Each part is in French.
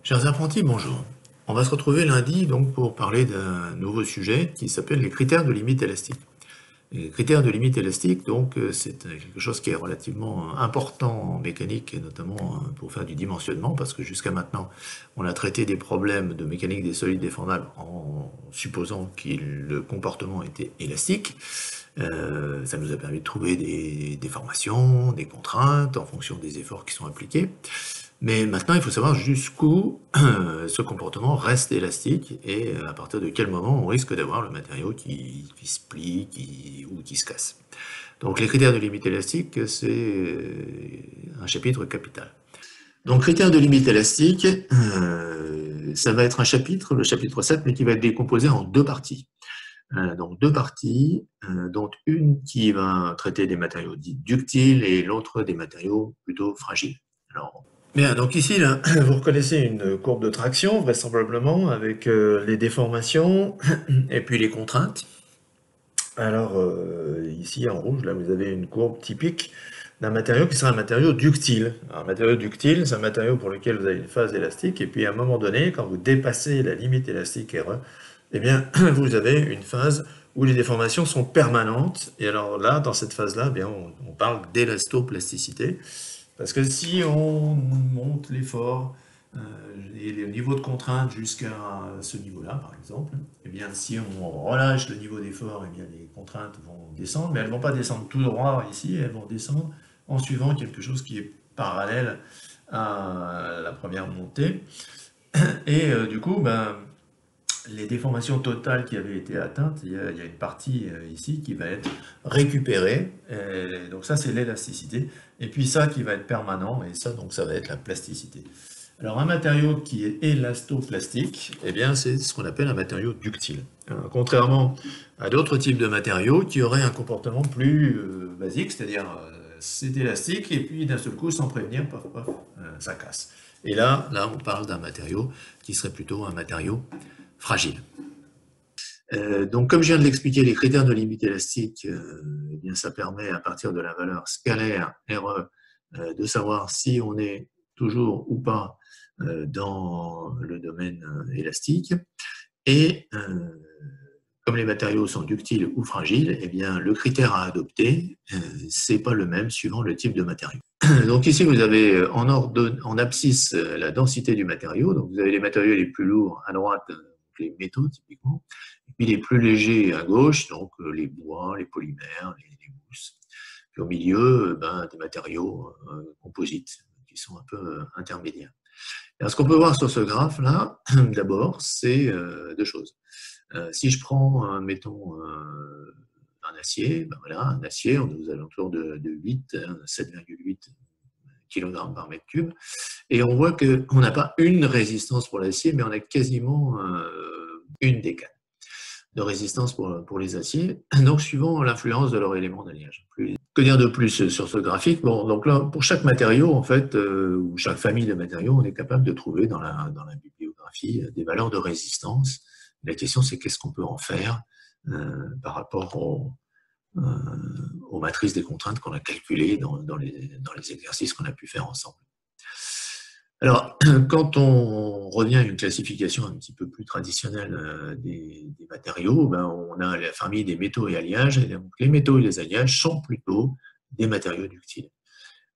Chers apprentis, bonjour. On va se retrouver lundi donc pour parler d'un nouveau sujet qui s'appelle les critères de limite élastique. Les critères de limite élastique, donc, c'est quelque chose qui est relativement important en mécanique, et notamment pour faire du dimensionnement, parce que jusqu'à maintenant, on a traité des problèmes de mécanique des solides déformables en supposant que le comportement était élastique. Ça nous a permis de trouver des déformations, des contraintes en fonction des efforts qui sont appliqués. Mais maintenant, il faut savoir jusqu'où ce comportement reste élastique et à partir de quel moment on risque d'avoir le matériau qui se plie ou qui se casse. Donc les critères de limite élastique, c'est un chapitre capital. Donc critères de limite élastique, ça va être un chapitre, le chapitre 7, mais qui va être décomposé en deux parties. Donc deux parties, dont une qui va traiter des matériaux dits ductiles et l'autre des matériaux plutôt fragiles. Alors, bien, donc ici, là, vous reconnaissez une courbe de traction, vraisemblablement, avec les déformations et puis les contraintes. Alors, ici, en rouge, là, vous avez une courbe typique d'un matériau qui sera un matériau ductile. Alors, un matériau ductile, c'est un matériau pour lequel vous avez une phase élastique, et puis à un moment donné, quand vous dépassez la limite élastique R1, eh bien, vous avez une phase où les déformations sont permanentes. Et alors là, dans cette phase-là, eh bien, on parle d'élastoplasticité. Parce que si on monte l'effort et le niveau de contrainte jusqu'à ce niveau-là, par exemple, eh bien, si on relâche le niveau d'effort, eh bien, les contraintes vont descendre, mais elles ne vont pas descendre tout droit ici, elles vont descendre en suivant quelque chose qui est parallèle à la première montée. Et du coup, ben, les déformations totales qui avaient été atteintes, il y a une partie ici qui va être récupérée, et donc ça c'est l'élasticité, et puis ça qui va être permanent, et ça donc ça va être la plasticité. Alors un matériau qui est élastoplastique, eh bien c'est ce qu'on appelle un matériau ductile. Contrairement à d'autres types de matériaux qui auraient un comportement plus basique, c'est-à-dire c'est élastique, et puis d'un seul coup, sans prévenir, paf, paf, ça casse. Et là on parle d'un matériau qui serait plutôt un matériau fragile. Donc, comme je viens de l'expliquer, les critères de limite élastique, eh bien, ça permet, à partir de la valeur scalaire RE, de savoir si on est toujours ou pas dans le domaine élastique. Et comme les matériaux sont ductiles ou fragiles, eh bien, le critère à adopter, c'est pas le même suivant le type de matériau. Donc ici, vous avez en abscisse la densité du matériau. Donc vous avez les matériaux les plus lourds à droite, les métaux typiquement, et puis les plus légers à gauche, donc les bois, les polymères, les mousses. Puis au milieu, ben, des matériaux composites qui sont un peu intermédiaires. Alors, ce qu'on peut voir sur ce graphe-là, d'abord, c'est deux choses. Si je prends, mettons, un acier, ben voilà, un acier, on est aux alentours de 8, 7,8 kg par mètre cube, et on voit qu'on n'a pas une résistance pour l'acier, mais on a quasiment une décade de résistance pour les aciers, donc suivant l'influence de leur élément d'alliage. Que dire de plus sur ce graphique? Bon, donc là, pour chaque matériau, en fait, ou chaque famille de matériaux, on est capable de trouver dans la bibliographie des valeurs de résistance. La question, c'est qu'est-ce qu'on peut en faire par rapport aux matrices des contraintes qu'on a calculées dans les exercices qu'on a pu faire ensemble. Alors, quand on revient à une classification un petit peu plus traditionnelle des matériaux, ben, on a la famille des métaux et alliages. Et donc, les métaux et les alliages sont plutôt des matériaux ductiles.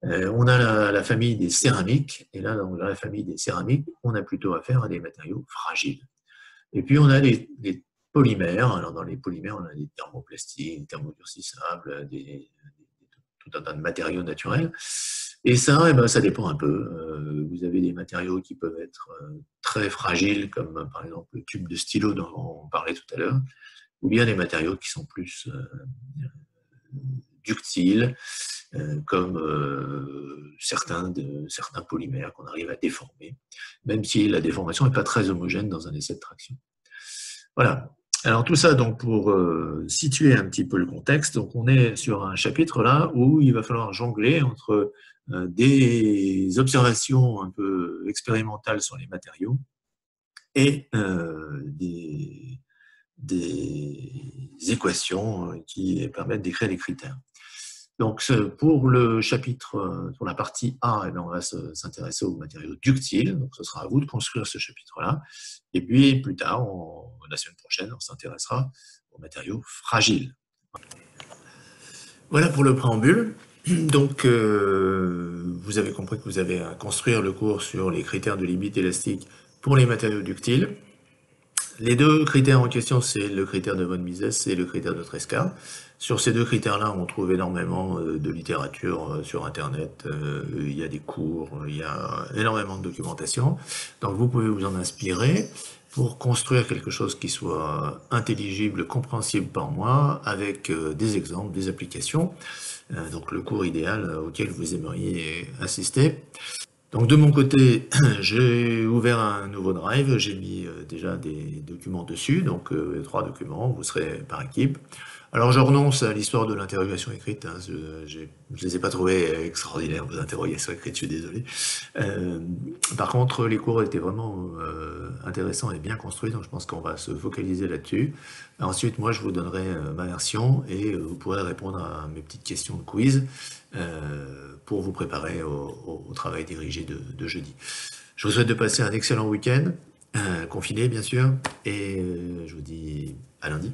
On a la famille des céramiques, et là, dans la famille des céramiques, on a plutôt affaire à des matériaux fragiles. Et puis, on a les polymères. Alors, dans les polymères, on a des thermoplastiques, des thermodurcissables, tout un tas de matériaux naturels. Et ça, eh ben, ça dépend un peu. Vous avez des matériaux qui peuvent être très fragiles, comme par exemple le tube de stylo dont on parlait tout à l'heure, ou bien des matériaux qui sont plus ductiles, comme certains polymères qu'on arrive à déformer, même si la déformation n'est pas très homogène dans un essai de traction. Voilà. Alors tout ça donc pour situer un petit peu le contexte. Donc on est sur un chapitre là où il va falloir jongler entre des observations un peu expérimentales sur les matériaux et des équations qui permettent d'écrire les critères. Donc, pour le chapitre, pour la partie A, eh bien, on va s'intéresser aux matériaux ductiles. Donc, ce sera à vous de construire ce chapitre-là. Et puis, plus tard, la semaine prochaine, on s'intéressera aux matériaux fragiles. Voilà pour le préambule. Donc, vous avez compris que vous avez à construire le cours sur les critères de limite élastique pour les matériaux ductiles. Les deux critères en question, c'est le critère de von Mises et le critère de Tresca. Sur ces deux critères-là, on trouve énormément de littérature sur Internet. Il y a des cours, il y a énormément de documentation. Donc, vous pouvez vous en inspirer pour construire quelque chose qui soit intelligible, compréhensible par moi, avec des exemples, des applications. Donc, le cours idéal auquel vous aimeriez assister. Donc de mon côté, j'ai ouvert un nouveau drive, j'ai mis déjà des documents dessus, donc 3 documents, vous serez par équipe. Alors je renonce à l'histoire de l'interrogation écrite, hein, je ne les ai pas trouvées extraordinaires, vos interrogations écrites, je suis désolé. Euh, Par contre, les cours étaient vraiment intéressants et bien construits, donc je pense qu'on va se focaliser là-dessus. Ensuite, moi je vous donnerai ma version et vous pourrez répondre à mes petites questions de quiz pour vous préparer au travail dirigé de jeudi. Je vous souhaite de passer un excellent week-end, confiné bien sûr, et je vous dis à lundi.